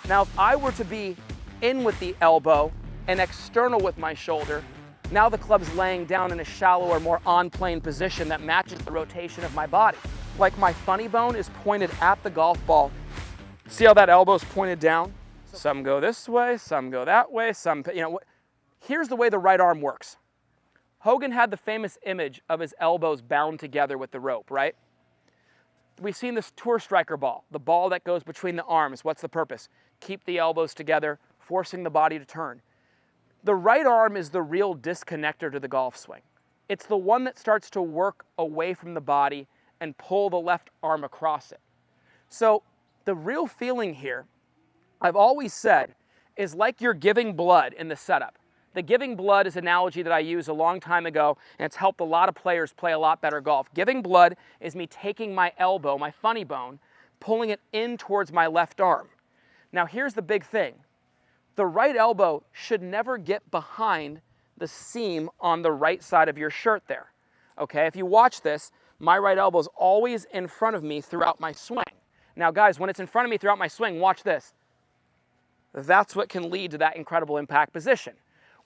Now, if I were to be in with the elbow and external with my shoulder, now the club's laying down in a shallower, more on-plane position that matches the rotation of my body. Like my funny bone is pointed at the golf ball. See how that elbow's pointed down? Some go this way, some go that way, some, here's the way the right arm works. Hogan had the famous image of his elbows bound together with the rope, right? We've seen this tour striker ball, the ball that goes between the arms. What's the purpose? Keep the elbows together, forcing the body to turn. The right arm is the real disconnector to the golf swing. It's the one that starts to work away from the body and pull the left arm across it. So the real feeling here, I've always said, is like you're giving blood in the setup. The giving blood is an analogy that I used a long time ago, and it's helped a lot of players play a lot better golf. Giving blood is me taking my elbow, my funny bone, pulling it in towards my left arm. Now here's the big thing. The right elbow should never get behind the seam on the right side of your shirt there. Okay, if you watch this, my right elbow is always in front of me throughout my swing. Now guys, when it's in front of me throughout my swing, watch this. That's what can lead to that incredible impact position.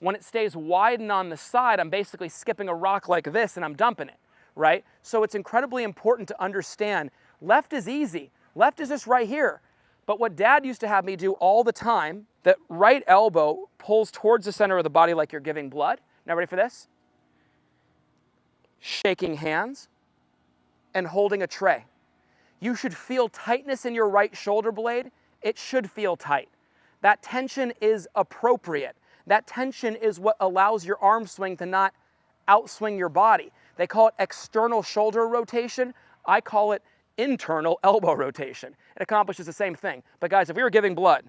When it stays wide and on the side, I'm basically skipping a rock like this and I'm dumping it, right? So it's incredibly important to understand left is easy. Left is just right here. But what Dad used to have me do all the time, that right elbow pulls towards the center of the body like you're giving blood. Now ready for this? Shaking hands and holding a tray. You should feel tightness in your right shoulder blade. It should feel tight. That tension is appropriate. That tension is what allows your arm swing to not outswing your body. They call it external shoulder rotation. I call it internal elbow rotation. It accomplishes the same thing. But guys, if we were giving blood,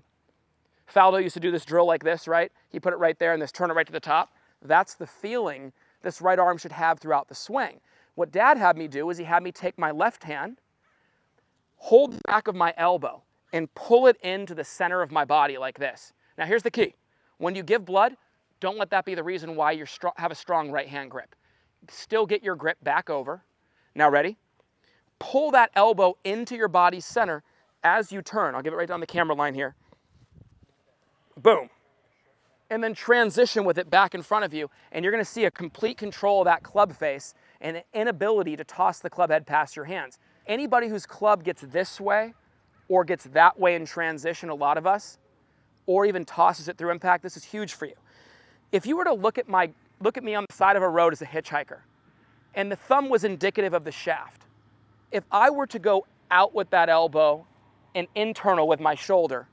Faldo used to do this drill like this, right? He put it right there and this turn it right to the top. That's the feeling this right arm should have throughout the swing. What Dad had me do is he had me take my left hand, hold the back of my elbow, and pull it into the center of my body like this. Now here's the key. When you give blood, don't let that be the reason why you have a strong right hand grip. Still get your grip back over. Now ready? Pull that elbow into your body's center as you turn. I'll give it right down the camera line here. Boom. And then transition with it back in front of you, and you're gonna see a complete control of that club face and an inability to toss the club head past your hands. Anybody whose club gets this way or gets that way in transition, a lot of us, or even tosses it through impact, this is huge for you. If you were to look at me on the side of a road as a hitchhiker, and the thumb was indicative of the shaft, if I were to go out with that elbow and internal with my shoulder,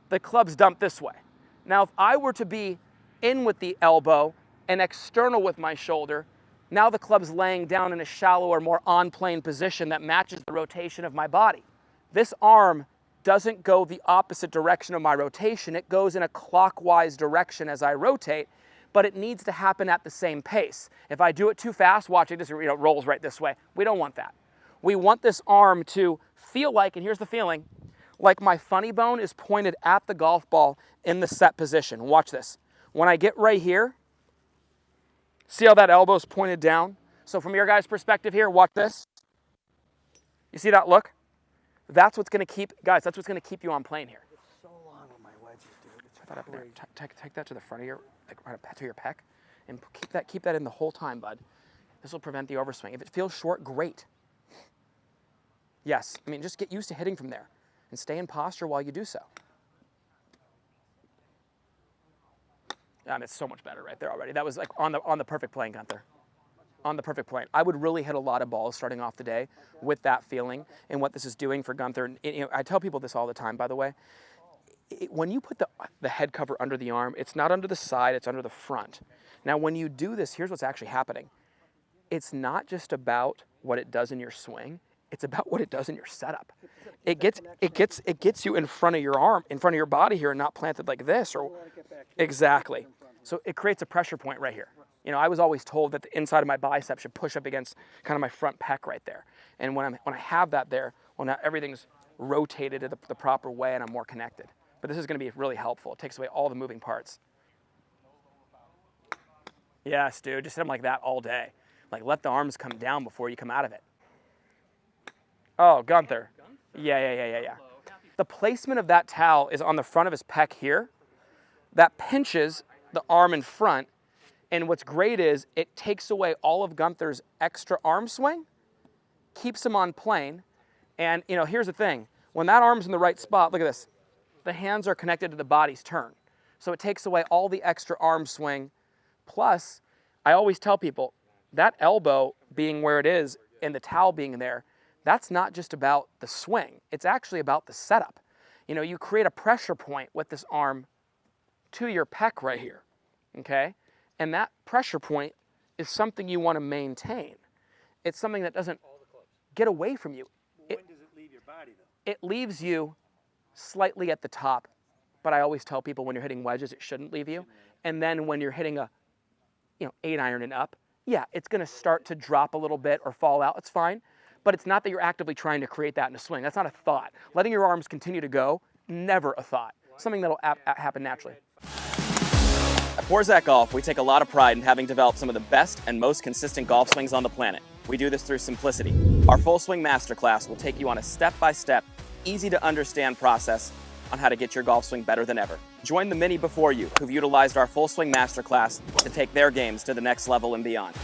the club's dumped this way. Now, if I were to be in with the elbow and external with my shoulder, now the club's laying down in a shallower, more on-plane position that matches the rotation of my body. This arm doesn't go the opposite direction of my rotation. It goes in a clockwise direction as I rotate, but it needs to happen at the same pace. If I do it too fast, watch it just rolls right this way. We don't want that. We want this arm to feel like, and here's the feeling, like my funny bone is pointed at the golf ball in the set position. Watch this. When I get right here, see how that elbow's pointed down? So from your guys' perspective here, watch this. You see that look? That's what's going to keep, guys, that's what's going to keep you on plane here. It's so long with my wedges, dude. It's that up there. Take that to the front of your, like right up to your pec, and keep that in the whole time, bud. This will prevent the overswing. If it feels short, great. Yes, I mean, just get used to hitting from there and stay in posture while you do so. It's so much better right there already. That was like on the perfect plane, Gunther. On the perfect plane. I would really hit a lot of balls starting off the day with that feeling and what this is doing for Gunther. I tell people this all the time, by the way. When you put the head cover under the arm, it's not under the side, it's under the front. Now, when you do this, here's what's actually happening. It's not just about what it does in your swing. It's about what it does in your setup. It gets you in front of your arm, in front of your body here, and not planted like this. Or exactly. So it creates a pressure point right here. I was always told that the inside of my bicep should push up against kind of my front pec right there. And when I have that there, well, now everything's rotated the proper way, and I'm more connected. But this is going to be really helpful. It takes away all the moving parts. Yes, dude. Just hit them like that all day. Like, let the arms come down before you come out of it. Oh, Gunther. Yeah. The placement of that towel is on the front of his pec here. That pinches the arm in front. And what's great is it takes away all of Gunther's extra arm swing, keeps him on plane. And here's the thing. When that arm's in the right spot, look at this. The hands are connected to the body's turn. So it takes away all the extra arm swing. Plus, I always tell people, that elbow being where it is and the towel being there, that's not just about the swing. It's actually about the setup. You create a pressure point with this arm to your pec right here, okay? And that pressure point is something you want to maintain. It's something that doesn't get away from you. When does it leave your body, though? It leaves you slightly at the top, but I always tell people when you're hitting wedges, it shouldn't leave you. And then when you're hitting a 8-iron and up, yeah, it's going to start to drop a little bit or fall out. It's fine, but it's not that you're actively trying to create that in a swing. That's not a thought. Letting your arms continue to go, never a thought. Something that'll happen naturally. At Porzak Golf, we take a lot of pride in having developed some of the best and most consistent golf swings on the planet. We do this through simplicity. Our Full Swing Masterclass will take you on a step-by-step, easy-to-understand process on how to get your golf swing better than ever. Join the many before you who've utilized our Full Swing Masterclass to take their games to the next level and beyond.